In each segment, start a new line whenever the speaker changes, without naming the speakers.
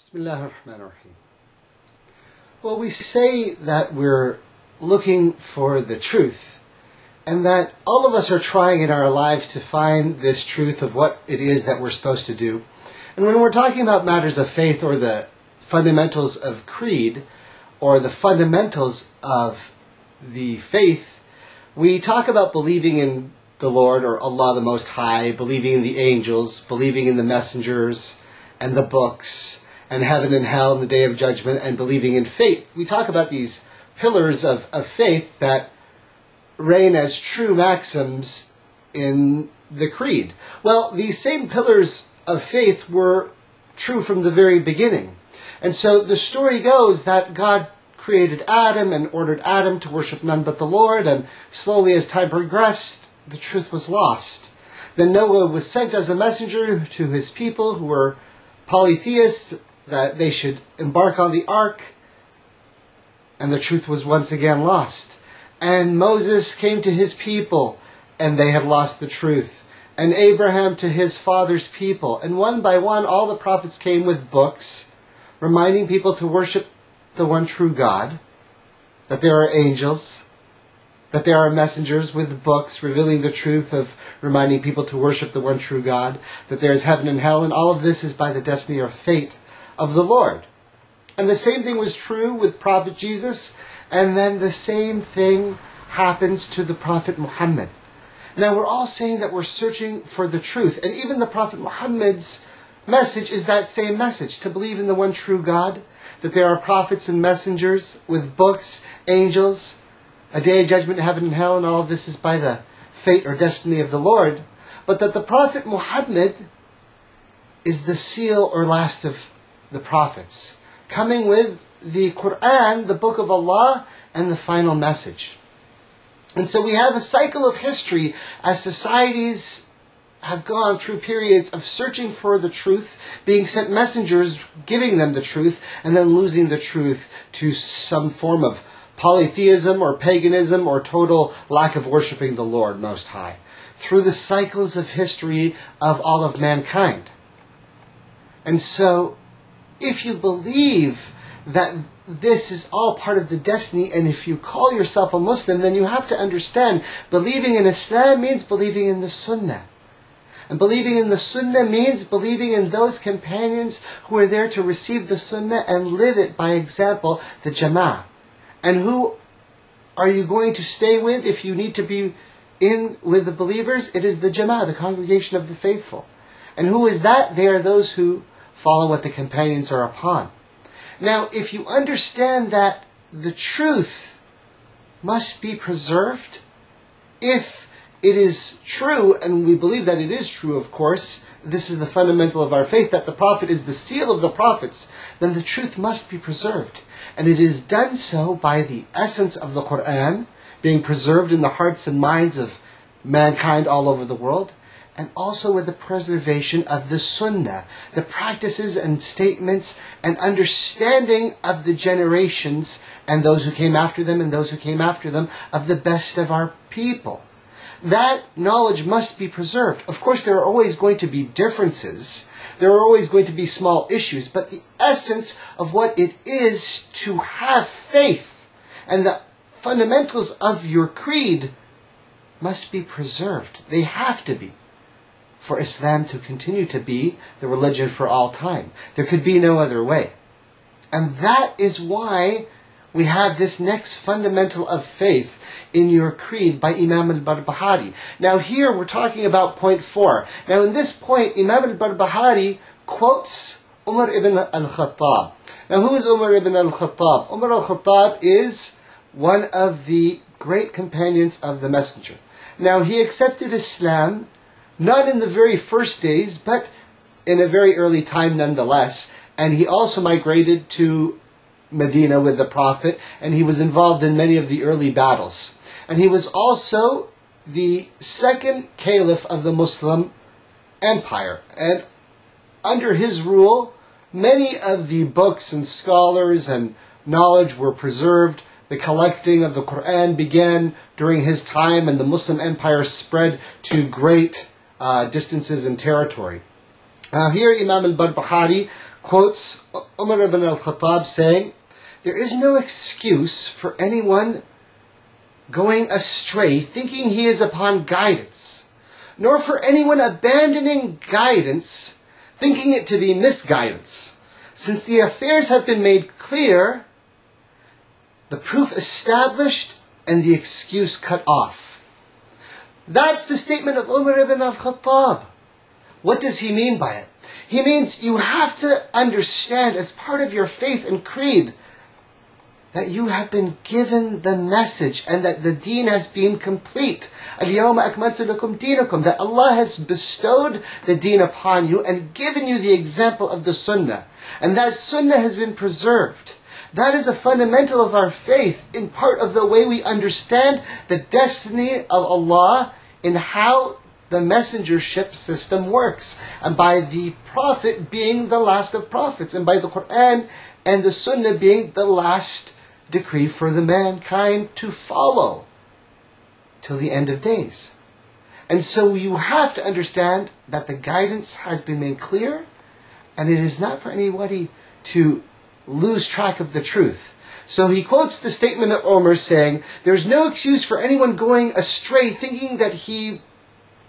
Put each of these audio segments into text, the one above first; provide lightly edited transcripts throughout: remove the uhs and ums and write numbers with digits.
Bismillah ar-Rahman ar-Rahim. Well, we say that we're looking for the truth, and that all of us are trying in our lives to find this truth of what it is that we're supposed to do. And when we're talking about matters of faith or the fundamentals of creed, or the fundamentals of the faith, we talk about believing in the Lord, or Allah the Most High, believing in the angels, believing in the messengers and the books, and heaven and hell and the day of judgment, and believing in faith. We talk about these pillars of faith that reign as true maxims in the creed. Well, these same pillars of faith were true from the very beginning. And so the story goes that God created Adam and ordered Adam to worship none but the Lord, and slowly as time progressed, the truth was lost. Then Noah was sent as a messenger to his people who were polytheists, that they should embark on the ark, and the truth was once again lost. And Moses came to his people, and they had lost the truth. And Abraham to his father's people. And one by one, all the prophets came with books, reminding people to worship the one true God, that there are angels, that there are messengers with books revealing the truth of reminding people to worship the one true God, that there is heaven and hell, and all of this is by the destiny or fate of the Lord. And the same thing was true with Prophet Jesus, and then the same thing happens to the Prophet Muhammad. Now we're all saying that we're searching for the truth, and even the Prophet Muhammad's message is that same message, to believe in the one true God, that there are prophets and messengers with books, angels, a day of judgment, heaven and hell, and all of this is by the fate or destiny of the Lord, but that the Prophet Muhammad is the seal or last of the prophets, coming with the Quran, the book of Allah, and the final message. And so we have a cycle of history as societies have gone through periods of searching for the truth, being sent messengers giving them the truth, and then losing the truth to some form of polytheism or paganism or total lack of worshiping the Lord Most High, through the cycles of history of all of mankind. And so, if you believe that this is all part of the destiny, and if you call yourself a Muslim, then you have to understand, believing in Islam means believing in the Sunnah. And believing in the Sunnah means believing in those companions who are there to receive the Sunnah and live it by example, the Jamaa'ah. And who are you going to stay with if you need to be in with the believers? It is the Jamaa'ah, the congregation of the faithful. And who is that? They are those who follow what the companions are upon. Now, if you understand that the truth must be preserved, if it is true, and we believe that it is true, of course, this is the fundamental of our faith, that the Prophet is the seal of the prophets, then the truth must be preserved. And it is done so by the essence of the Quran being preserved in the hearts and minds of mankind all over the world, and also with the preservation of the Sunnah, the practices and statements and understanding of the generations and those who came after them and those who came after them of the best of our people. That knowledge must be preserved. Of course, there are always going to be differences. There are always going to be small issues, but the essence of what it is to have faith and the fundamentals of your creed must be preserved. They have to be, for Islam to continue to be the religion for all time. There could be no other way. And that is why we have this next fundamental of faith in your creed by Imam Barbahaaree. Now here we're talking about point 4. Now in this point, Imam Barbahaaree quotes Umar ibn al-Khattaab. Now who is Umar ibn al-Khattaab? Umar al-Khattaab is one of the great companions of the Messenger. Now he accepted Islam not in the very first days, but in a very early time nonetheless. And he also migrated to Medina with the Prophet, and he was involved in many of the early battles. And he was also the second Caliph of the Muslim Empire. And under his rule, many of the books and scholars and knowledge were preserved. The collecting of the Quran began during his time, and the Muslim Empire spread to great distances and territory. Now here Imam al-Barbahaaree quotes Umar ibn al-Khattaab saying, "There is no excuse for anyone going astray thinking he is upon guidance, nor for anyone abandoning guidance thinking it to be misguidance. Since the affairs have been made clear, the proof established, and the excuse cut off." That's the statement of Umar ibn al-Khattab. What does he mean by it? He means you have to understand as part of your faith and creed that you have been given the message and that the deen has been complete. Al-yawma akmaltu lakum deenakum, that Allah has bestowed the deen upon you and given you the example of the Sunnah. And that Sunnah has been preserved. That is a fundamental of our faith in part of the way we understand the destiny of Allah in how the messengership system works. And by the Prophet being the last of prophets. And by the Quran and the Sunnah being the last decree for the mankind to follow till the end of days. And so you have to understand that the guidance has been made clear, and it is not for anybody to lose track of the truth. So he quotes the statement of Umar saying, "There's no excuse for anyone going astray thinking that he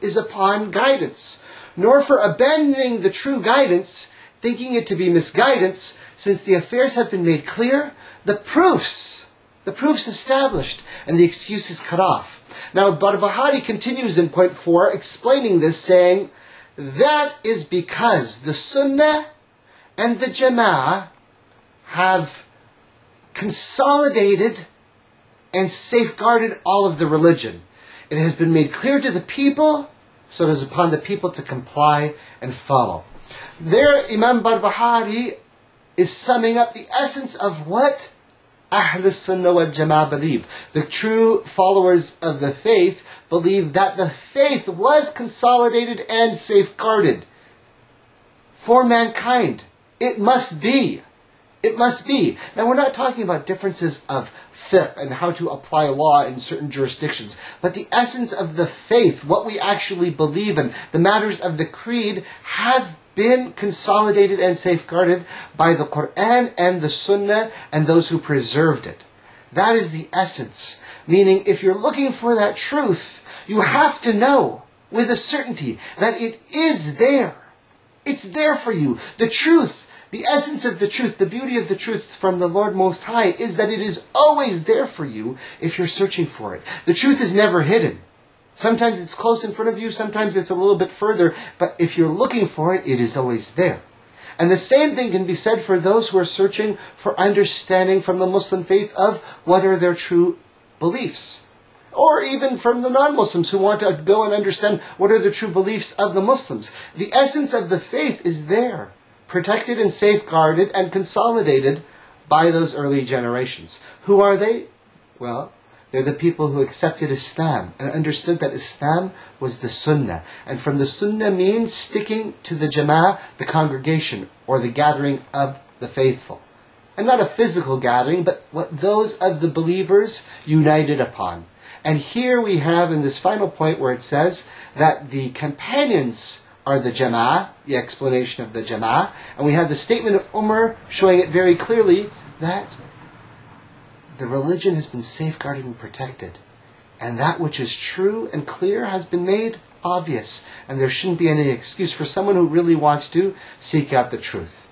is upon guidance, nor for abandoning the true guidance thinking it to be misguidance, since the affairs have been made clear, the proofs established, and the excuses cut off." Now Barbahaaree continues in point 4, explaining this, saying, "That is because the Sunnah and the Jamaa'ah have consolidated and safeguarded all of the religion. It has been made clear to the people, so it is upon the people to comply and follow." There, Imam Barbahaaree is summing up the essence of what Ahl Sunnah wal Jamaa'ah believe. The true followers of the faith believe that the faith was consolidated and safeguarded for mankind. It must be. It must be. Now we're not talking about differences of fiqh and how to apply law in certain jurisdictions, but the essence of the faith, what we actually believe in, the matters of the creed have been consolidated and safeguarded by the Quran and the Sunnah and those who preserved it. That is the essence. Meaning, if you're looking for that truth, you have to know with a certainty that it is there. It's there for you. The truth, the essence of the truth, the beauty of the truth from the Lord Most High is that it is always there for you if you're searching for it. The truth is never hidden. Sometimes it's close in front of you, sometimes it's a little bit further, but if you're looking for it, it is always there. And the same thing can be said for those who are searching for understanding from the Muslim faith of what are their true beliefs. Or even from the non-Muslims who want to go and understand what are the true beliefs of the Muslims. The essence of the faith is there, protected and safeguarded and consolidated by those early generations. Who are they? Well, they're the people who accepted Islam and understood that Islam was the Sunnah. And from the Sunnah means sticking to the Jamaa'ah, the congregation, or the gathering of the faithful. And not a physical gathering, but what those of the believers united upon. And here we have in this final point where it says that the companions are the Jamaa'ah, the explanation of the Jamaa'ah. And we have the statement of Umar showing it very clearly that the religion has been safeguarded and protected. And that which is true and clear has been made obvious. And there shouldn't be any excuse for someone who really wants to seek out the truth.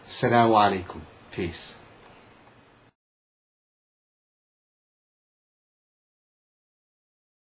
Assalamu alaikum. Peace.